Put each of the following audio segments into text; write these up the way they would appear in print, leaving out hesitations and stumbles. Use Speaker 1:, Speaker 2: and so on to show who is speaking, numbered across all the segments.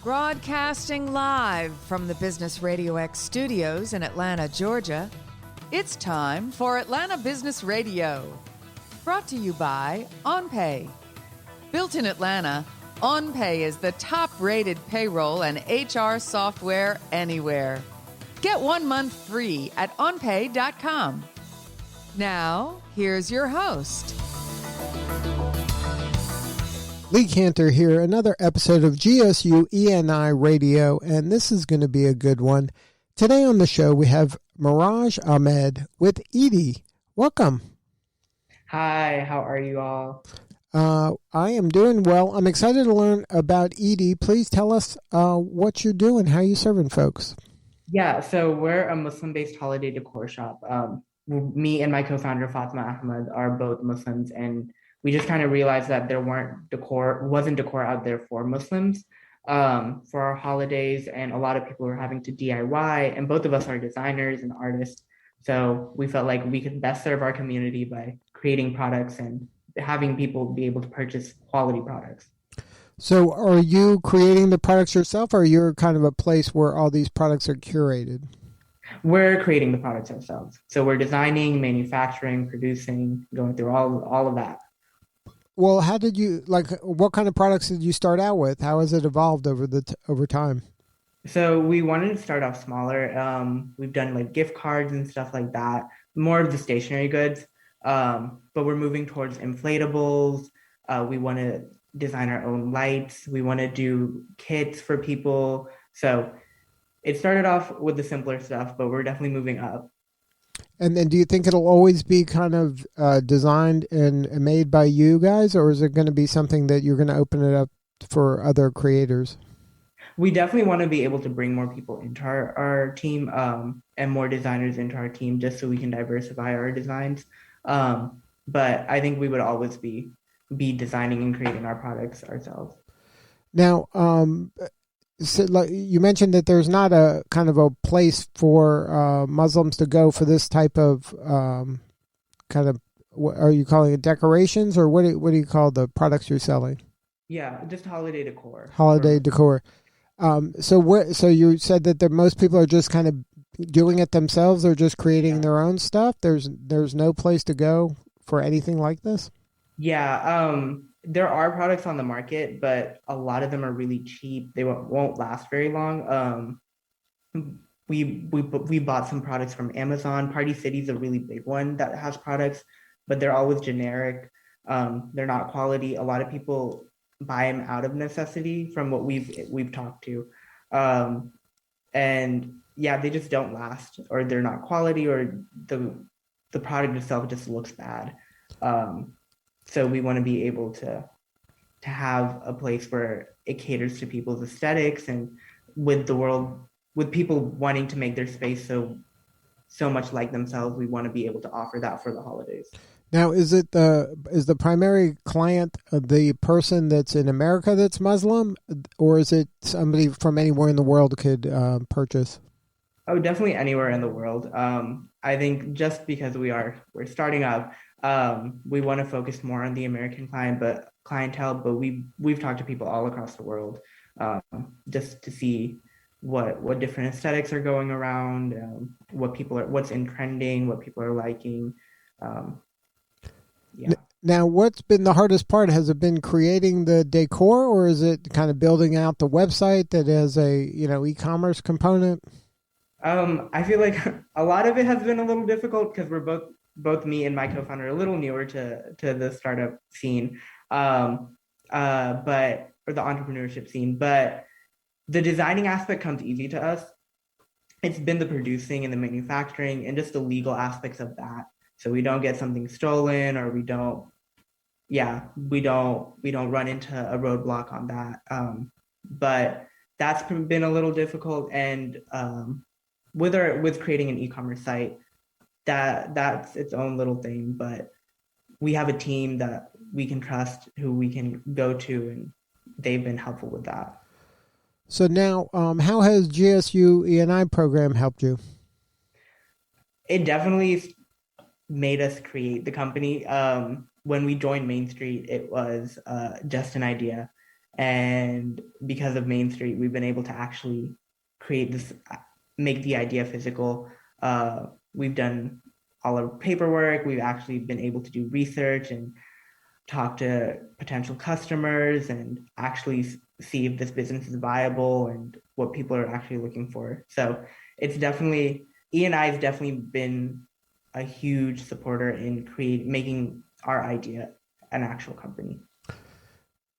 Speaker 1: Broadcasting live from the Business RadioX Studios in Atlanta, Georgia, it's time for Atlanta Business Radio. Brought to you by OnPay. Built in Atlanta, OnPay is the top-rated payroll and HR software anywhere. Get 1 month free at onpay.com. Now, here's your host.
Speaker 2: Lee Cantor here, another episode of GSU ENI Radio, and this is going to be a good one. Today on the show, we have Meraj Ahmed with Eidi. Welcome.
Speaker 3: Hi, how are you all?
Speaker 2: I am doing well. I'm excited to learn about Eidi. Please tell us what you're doing, how you serving folks.
Speaker 3: Yeah, so we're a Muslim-based holiday decor shop. Me and my co-founder Fatima Ahmed are both Muslims, and we just kind of realized that there wasn't decor out there for Muslims for our holidays, and a lot of people were having to DIY, and both of us are designers and artists. So we felt like we could best serve our community by creating products and having people be able to purchase quality products.
Speaker 2: So are you creating the products yourself, or you're kind of a place where all these products are curated?
Speaker 3: We're creating the products ourselves. So we're designing, manufacturing, producing, going through all of that.
Speaker 2: Well, how did you, what kind of products did you start out with? How has it evolved over time?
Speaker 3: So we wanted to start off smaller. We've done like gift cards and stuff like that, more of the stationary goods. But we're moving towards inflatables. We want to design our own lights. We want to do kits for people. So it started off with the simpler stuff, but we're definitely moving up.
Speaker 2: And then do you think it'll always be kind of designed and made by you guys, or is it going to be something that you're going to open it up for other creators?
Speaker 3: We definitely want to be able to bring more people into our team and more designers into our team, just so we can diversify our designs. But I think we would always be designing and creating our products ourselves.
Speaker 2: Now, so, like, you mentioned that there's not a kind of a place for Muslims to go for this type of kind of, what are you calling it, decorations, or what do you call the products you're selling?
Speaker 3: Yeah, just holiday decor.
Speaker 2: Holiday decor. So you said that most people are just kind of doing it themselves. They're just creating their own stuff. There's no place to go for anything like this.
Speaker 3: Yeah, there are products on the market, but a lot of them are really cheap. They won't last very long. We bought some products from Amazon. Party City's a really big one that has products, but they're always generic. They're not quality. A lot of people buy them out of necessity from what we've talked to. And yeah, they just don't last, or they're not quality, or the product itself just looks bad. So we want to be able to have a place where it caters to people's aesthetics, and with people wanting to make their space so much like themselves, we want to be able to offer that for the holidays.
Speaker 2: Now, is the primary client the person that's in America that's Muslim, or is it somebody from anywhere in the world could purchase?
Speaker 3: Oh, definitely anywhere in the world. I think just because we're starting up, we want to focus more on the American clientele, but we've talked to people all across the world, just to see what different aesthetics are going around, what's in trending, what people are liking. Yeah.
Speaker 2: Now, what's been the hardest part? Has it been creating the decor, or is it kind of building out the website that has a e-commerce component?
Speaker 3: I feel like a lot of it has been a little difficult because we're both me and my co-founder are a little newer to the startup scene, or the entrepreneurship scene. But the designing aspect comes easy to us. It's been the producing and the manufacturing and just the legal aspects of that. So we don't get something stolen, or we don't run into a roadblock on that. But that's been a little difficult, and with creating an e-commerce site, that's its own little thing. But we have a team that we can trust, who we can go to, and they've been helpful with that.
Speaker 2: So now, how has GSU ENI program helped you?
Speaker 3: It definitely made us create the company. When we joined Main Street, it was just an idea. And because of Main Street, we've been able to actually create this, make the idea physical. We've done all our paperwork. We've actually been able to do research and talk to potential customers and actually see if this business is viable and what people are actually looking for. So it's definitely, E&I has definitely been a huge supporter in making our idea an actual company.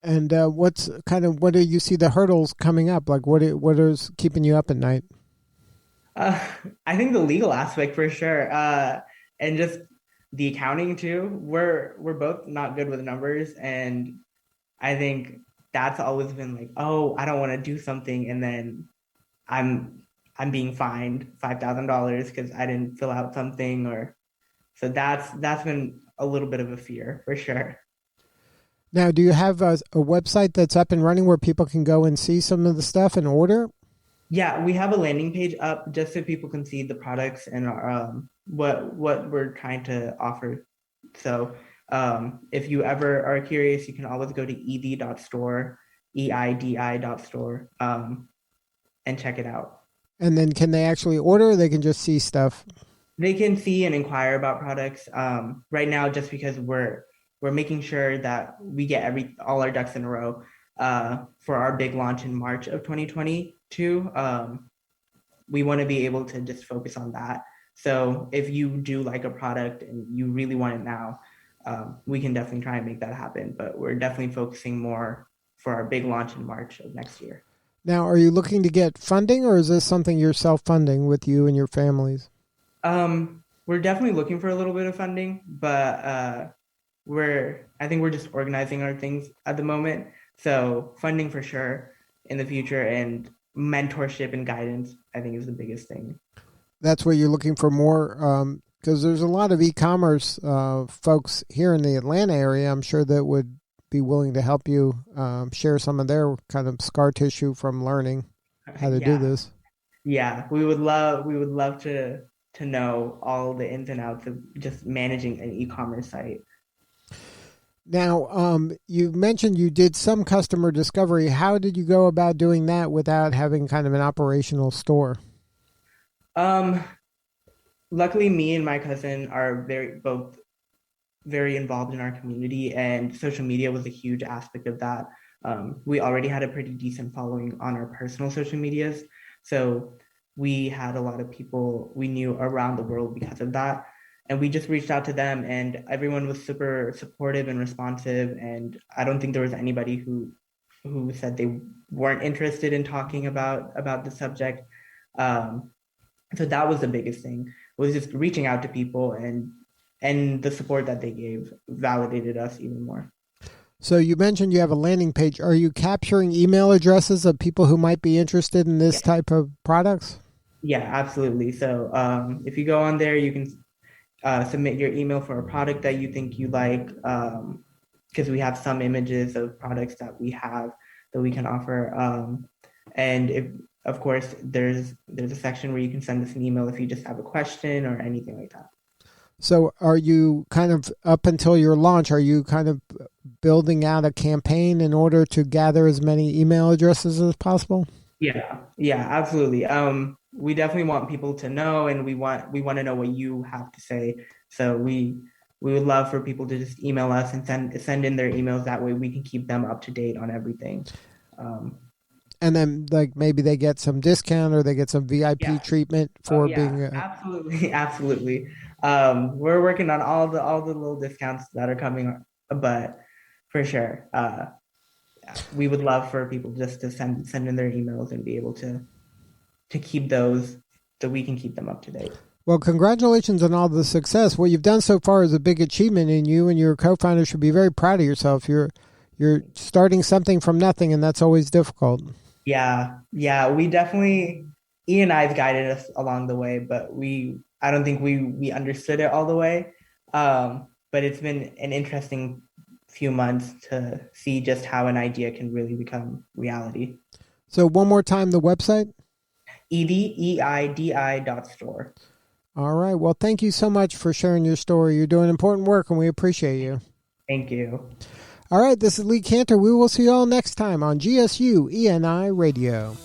Speaker 2: And what do you see the hurdles coming up? Like what is keeping you up at night?
Speaker 3: Uh, I think the legal aspect for sure, and just the accounting too. We're both not good with numbers, and I think that's always been like, oh, I don't want to do something, and then I'm I'm being fined $5,000 because I didn't fill out something, or so that's been a little bit of a fear for sure.
Speaker 2: Now, do you have a website that's up and running where people can go and see some of the stuff and order?
Speaker 3: Yeah, we have a landing page up just so people can see the products and what we're trying to offer. So if you ever are curious, you can always go to eidi.store, eidi.store, and check it out.
Speaker 2: And then can they actually order or they can just see stuff?
Speaker 3: They can see and inquire about products. Right now, just because we're making sure that we get all our ducks in a row for our big launch in March of 2022. We want to be able to just focus on that. So if you do like a product and you really want it now, we can definitely try and make that happen. But we're definitely focusing more for our big launch in March of next year.
Speaker 2: Now, are you looking to get funding or is this something you're self-funding with you and your families?
Speaker 3: We're definitely looking for a little bit of funding, but I think we're just organizing our things at the moment. So funding for sure in the future, and mentorship and guidance, I think, is the biggest thing.
Speaker 2: That's what you're looking for more, because there's a lot of e-commerce folks here in the Atlanta area, I'm sure, that would be willing to help you share some of their kind of scar tissue from learning how to do this.
Speaker 3: Yeah, we would love to know all the ins and outs of just managing an e-commerce site.
Speaker 2: Now, you mentioned you did some customer discovery. How did you go about doing that without having kind of an operational store?
Speaker 3: Um, Luckily, me and my cousin are both very involved in our community, and social media was a huge aspect of that. We already had a pretty decent following on our personal social medias, so we had a lot of people we knew around the world because of that. And we just reached out to them, and everyone was super supportive and responsive. And I don't think there was anybody who said they weren't interested in talking about the subject. Um, so that was the biggest thing, was just reaching out to people, and the support that they gave validated us even more.
Speaker 2: So you mentioned you have a landing page. Are you capturing email addresses of people who might be interested in this type of products?
Speaker 3: Yeah, absolutely. So if you go on there, you can submit your email for a product that you think you like, because we have some images of products that we have that we can offer. And if, of course, there's a section where you can send us an email if you just have a question or anything like that.
Speaker 2: So are you kind of, up until your launch, are you kind of building out a campaign in order to gather as many email addresses as possible?
Speaker 3: Yeah, absolutely. We definitely want people to know, and we want to know what you have to say. So we would love for people to just email us and send in their emails. That way we can keep them up to date on everything.
Speaker 2: And then, like, maybe they get some discount or they get some VIP treatment for being.
Speaker 3: Absolutely, absolutely. We're working on all the little discounts that are coming, but for sure, we would love for people just to send in their emails and be able to keep those, so we can keep them up to date.
Speaker 2: Well, congratulations on all the success. What you've done so far is a big achievement, and you and your co-founder should be very proud of yourself. You're starting something from nothing, and that's always difficult.
Speaker 3: Yeah, we definitely, E&I's guided us along the way, but I don't think we understood it all the way. But it's been an interesting few months to see just how an idea can really become reality.
Speaker 2: So one more time, the website?
Speaker 3: eidi.store.
Speaker 2: All right. Well, thank you so much for sharing your story. You're doing important work, and we appreciate you.
Speaker 3: Thank you.
Speaker 2: All right, this is Lee Cantor. We will see you all next time on GSU ENI Radio.